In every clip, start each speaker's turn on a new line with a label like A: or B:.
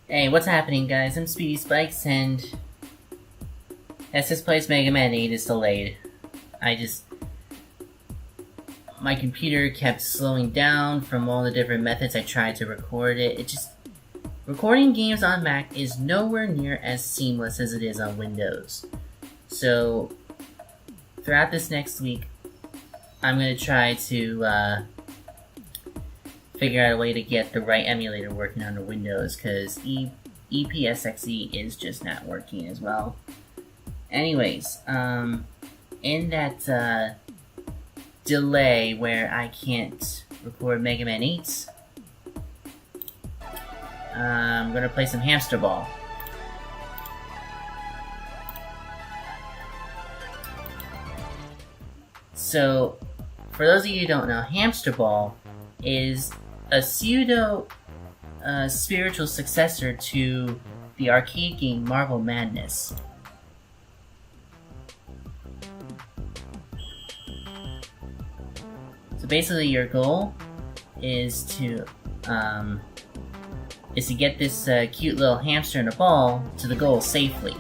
A: Hey, what's happening, guys? I'm Speedy Spikes, and SS Plays Mega Man 8 is delayed. My computer kept slowing down from all the different methods I tried to record it. Recording games on Mac is nowhere near as seamless as it is on Windows. So, throughout this next week, I'm going to try to figure out a way to get the right emulator working on the Windows, because EPSXE is just not working as well. Anyways, in that delay where I can't record Mega Man 8, I'm gonna play some Hamsterball. So, for those of you who don't know, Hamsterball is a pseudo spiritual successor to the arcade game Marvel Madness. So basically, your goal is to get this cute little hamster in a ball to the goal safely,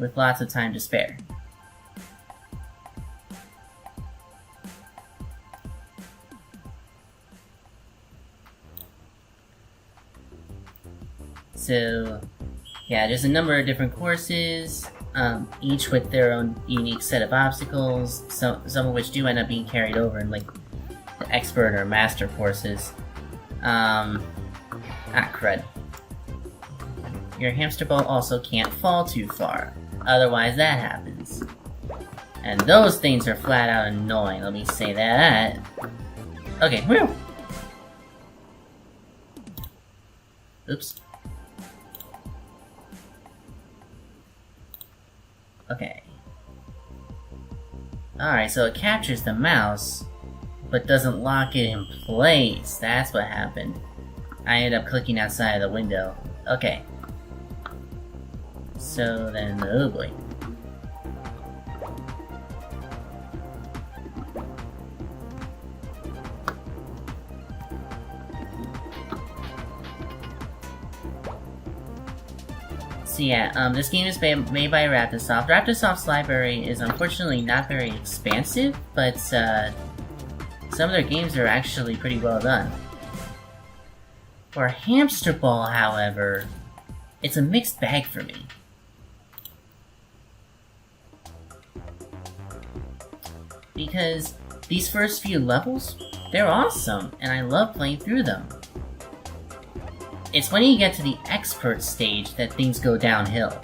A: with lots of time to spare. So, yeah, there's a number of different courses, each with their own unique set of obstacles, some of which do end up being carried over in, like, the expert or master courses. Crud. Your hamster ball also can't fall too far, otherwise that happens. And those things are flat out annoying, let me say that. Okay, whew! Oops. Okay. Alright, so it captures the mouse, but doesn't lock it in place. That's what happened. I ended up clicking outside of the window. Okay. So then, oh boy. So yeah, this game is made by Raptorsoft. Raptorsoft's library is unfortunately not very expansive, but some of their games are actually pretty well done. For Hamsterball, however, it's a mixed bag for me. Because these first few levels, they're awesome, and I love playing through them. It's when you get to the expert stage that things go downhill.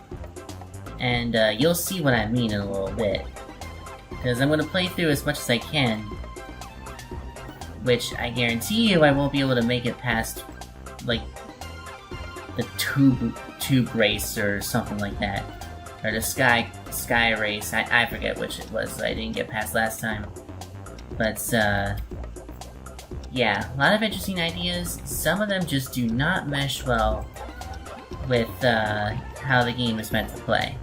A: And you'll see what I mean in a little bit. Because I'm going to play through as much as I can, which I guarantee you I won't be able to make it past, like, the tube race or something like that. Or the sky race, I forget which it was that I didn't get past last time. But, yeah, a lot of interesting ideas. Some of them just do not mesh well with how the game is meant to play.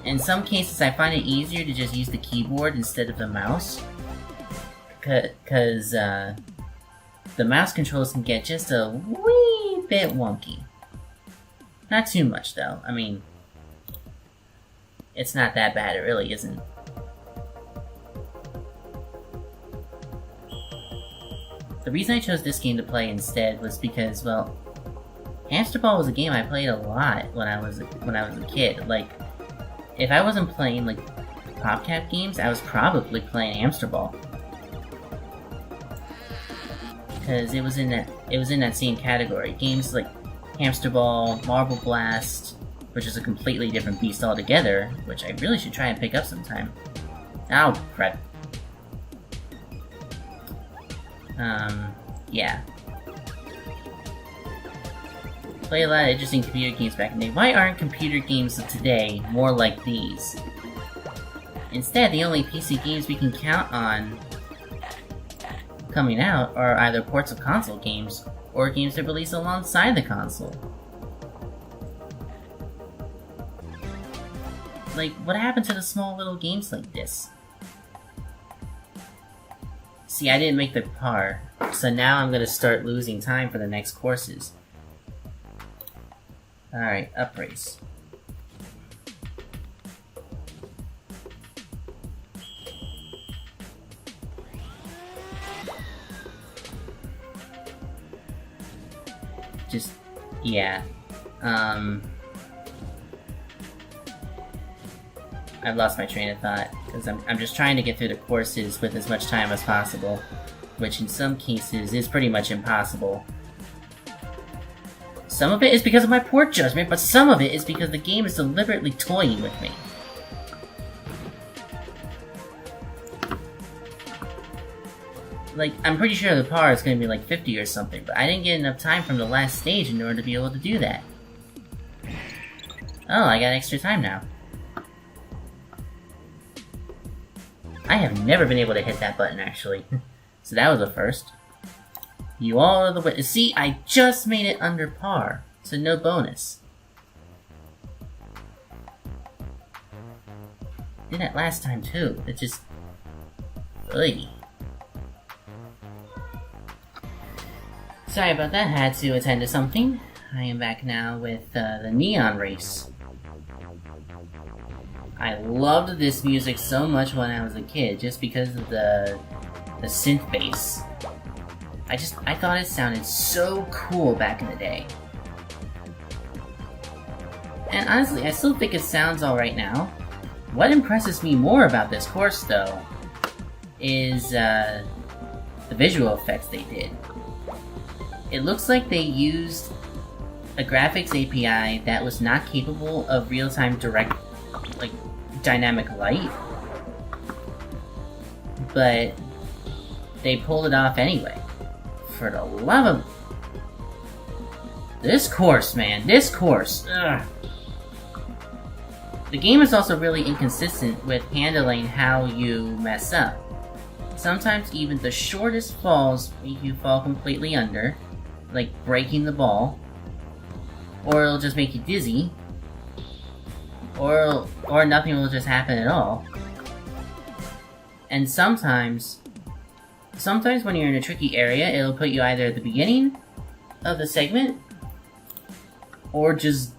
A: In some cases, I find it easier to just use the keyboard instead of the mouse, because the mouse controls can get just a wee bit wonky. Not too much, though. I mean, it's not that bad, it really isn't. The reason I chose this game to play instead was because, well, Hamsterball was a game I played a lot when I was a kid. Like, if I wasn't playing, like, PopCap games, I was probably playing Hamsterball. Because it was in that same category. Games like Hamsterball, Marble Blast, which is a completely different beast altogether, which I really should try and pick up sometime. Oh, crap. Yeah. Play a lot of interesting computer games back in the day. Why aren't computer games of today more like these? Instead, the only PC games we can count on coming out are either ports of console games, or games that release alongside the console. Like, what happened to the small little games like this? See, I didn't make the par, so now I'm gonna start losing time for the next courses. Alright, up race. Just, yeah. I've lost my train of thought, because I'm just trying to get through the courses with as much time as possible, which in some cases is pretty much impossible. Some of it is because of my poor judgment, but some of it is because the game is deliberately toying with me. Like, I'm pretty sure the par is going to be like 50 or something, but I didn't get enough time from the last stage in order to be able to do that. Oh, I got extra time now. I have never been able to hit that button, actually. So that was a first. You all are the way. See, I just made it under par, so no bonus. Did that last time too. It just... Ugh. Sorry about that, had to attend to something. I am back now with the Neon Race. I loved this music so much when I was a kid, just because of the synth bass. I thought it sounded so cool back in the day. And honestly, I still think it sounds alright now. What impresses me more about this course, though, is the visual effects they did. It looks like they used a graphics API that was not capable of real-time direct, like, dynamic light, but they pulled it off anyway. For the love of... This course, man, this course! Ugh. The game is also really inconsistent with handling how you mess up. Sometimes even the shortest falls make you fall completely under, like breaking the ball, or it'll just make you dizzy, or nothing will just happen at all. And sometimes when you're in a tricky area, it'll put you either at the beginning of the segment, or just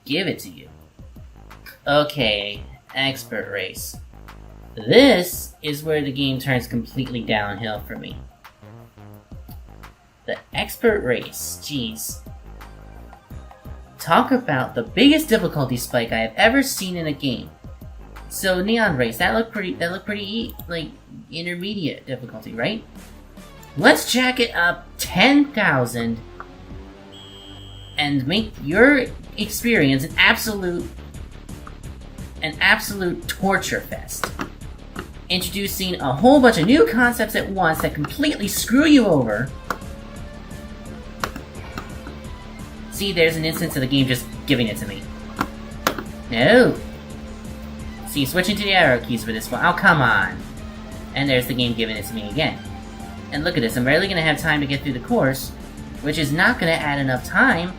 A: give it to you. Okay, expert race. This is where the game turns completely downhill for me. The expert race, jeez. Talk about the biggest difficulty spike I have ever seen in a game. So Neon Race, that looked pretty like intermediate difficulty, right? Let's jack it up 10,000 and make your experience an absolute torture fest. Introducing a whole bunch of new concepts at once that completely screw you over. See, there's an instance of the game just giving it to me. No! See, switching to the arrow keys for this one. Oh, come on! And there's the game giving it to me again. And look at this, I'm barely gonna have time to get through the course, which is not gonna add enough time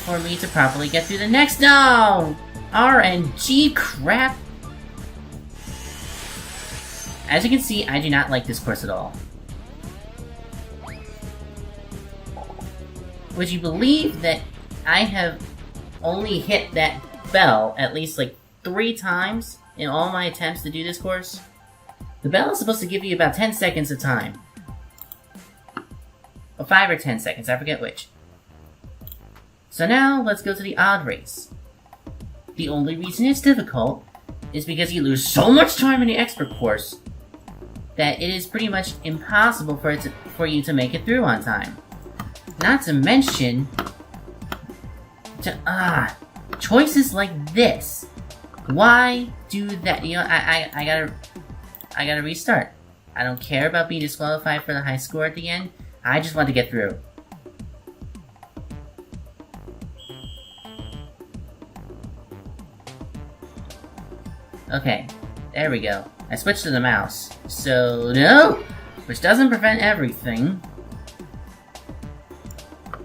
A: for me to properly get through the next— No! RNG crap! As you can see, I do not like this course at all. Would you believe that I have only hit that bell at least like 3 times in all my attempts to do this course? The bell is supposed to give you about 10 seconds of time. Or 5 or 10 seconds, I forget which. So now, let's go to the odd race. The only reason it's difficult is because you lose so much time in the expert course that it is pretty much impossible for you to make it through on time. Not to mention, choices like this. Why do that? You know, I gotta restart. I don't care about being disqualified for the high score at the end. I just want to get through. Okay, there we go. I switched to the mouse. So, no! Which doesn't prevent everything.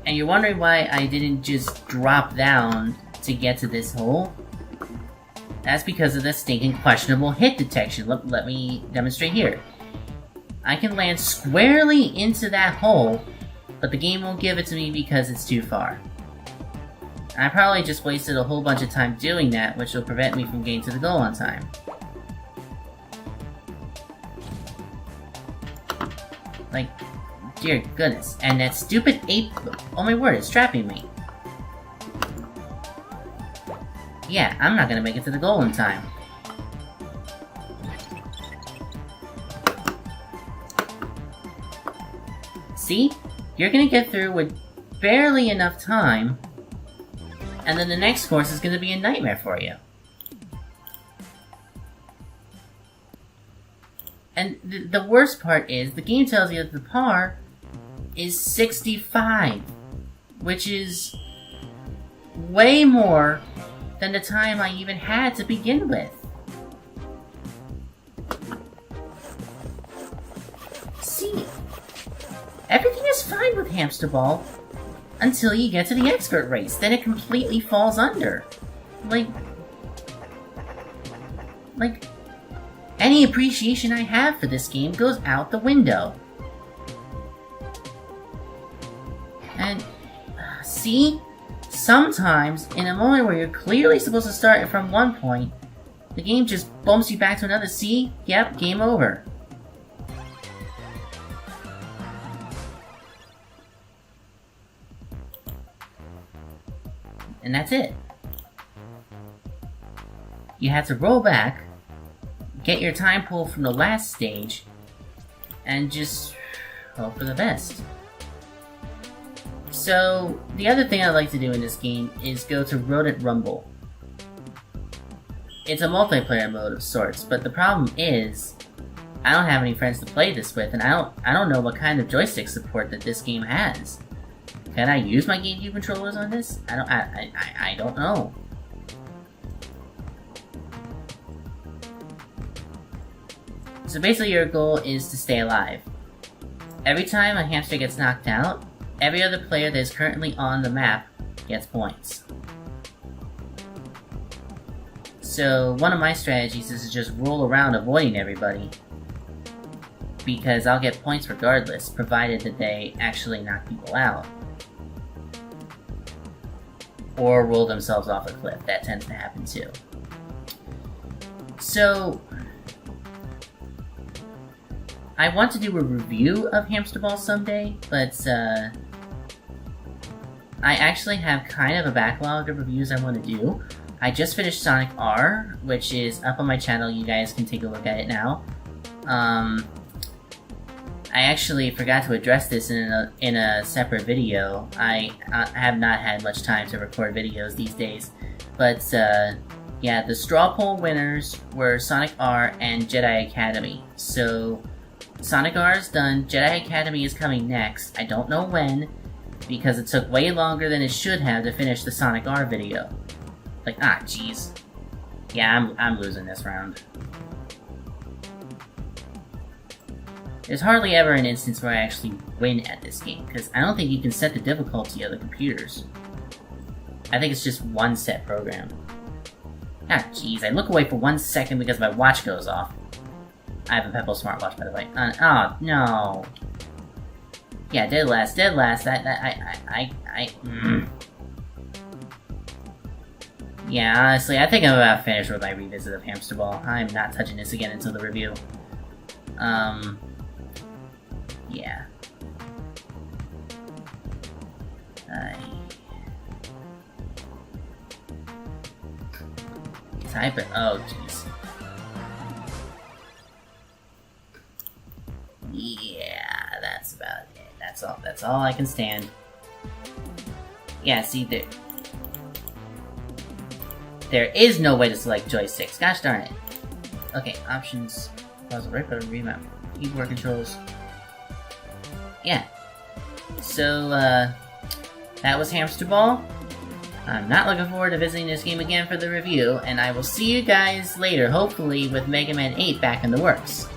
A: And you're wondering why I didn't just drop down to get to this hole? That's because of the stinking questionable hit detection. Let me demonstrate here. I can land squarely into that hole, but the game won't give it to me because it's too far. I probably just wasted a whole bunch of time doing that, which will prevent me from getting to the goal on time. Like, dear goodness. And that stupid ape... Oh my word, it's trapping me. Yeah, I'm not gonna make it to the goal in time. See? You're gonna get through with barely enough time, and then the next course is gonna be a nightmare for you. And the worst part is, the game tells you that the par is 65, which is way more than the time I even had to begin with. See, everything is fine with Hamsterball until you get to the expert race, then it completely falls under. Like, any appreciation I have for this game goes out the window. And, see? Sometimes, in a moment where you're clearly supposed to start from one point, the game just bumps you back to another. See? Yep, game over. And that's it. You have to roll back, get your time pull from the last stage, and just hope for the best. So, the other thing I like to do in this game is go to Rodent Rumble. It's a multiplayer mode of sorts, but the problem is, I don't have any friends to play this with, and I don't know what kind of joystick support that this game has. Can I use my GameCube controllers on this? I don't know. So basically your goal is to stay alive. Every time a hamster gets knocked out, every other player that is currently on the map gets points. So one of my strategies is to just roll around avoiding everybody, because I'll get points regardless, provided that they actually knock people out. Or roll themselves off a cliff. That tends to happen too. So, I want to do a review of Hamsterball someday, but I actually have kind of a backlog of reviews I want to do. I just finished Sonic R, which is up on my channel. You guys can take a look at it now. I actually forgot to address this in a separate video. I have not had much time to record videos these days, but yeah, the straw poll winners were Sonic R and Jedi Academy. So Sonic R is done, Jedi Academy is coming next. I don't know when, because it took way longer than it should have to finish the Sonic R video. Like, jeez. Yeah, I'm losing this round. There's hardly ever an instance where I actually win at this game, because I don't think you can set the difficulty of the computers. I think it's just one set program. Jeez, I look away for 1 second because my watch goes off. I have a Pebble smartwatch, by the way. Oh, no. Yeah, dead last. Yeah, honestly, I think I'm about finished with my revisit of Hamsterball. I'm not touching this again until the review. Yeah. Type it. Oh, jeez. Yeah, that's about it. That's all I can stand. Yeah, see, there is no way to select joysticks. Gosh darn it. Okay, options. Pause right button, remap. Keyboard controls. Yeah. So, that was Hamsterball. I'm not looking forward to visiting this game again for the review, and I will see you guys later, hopefully with Mega Man 8 back in the works.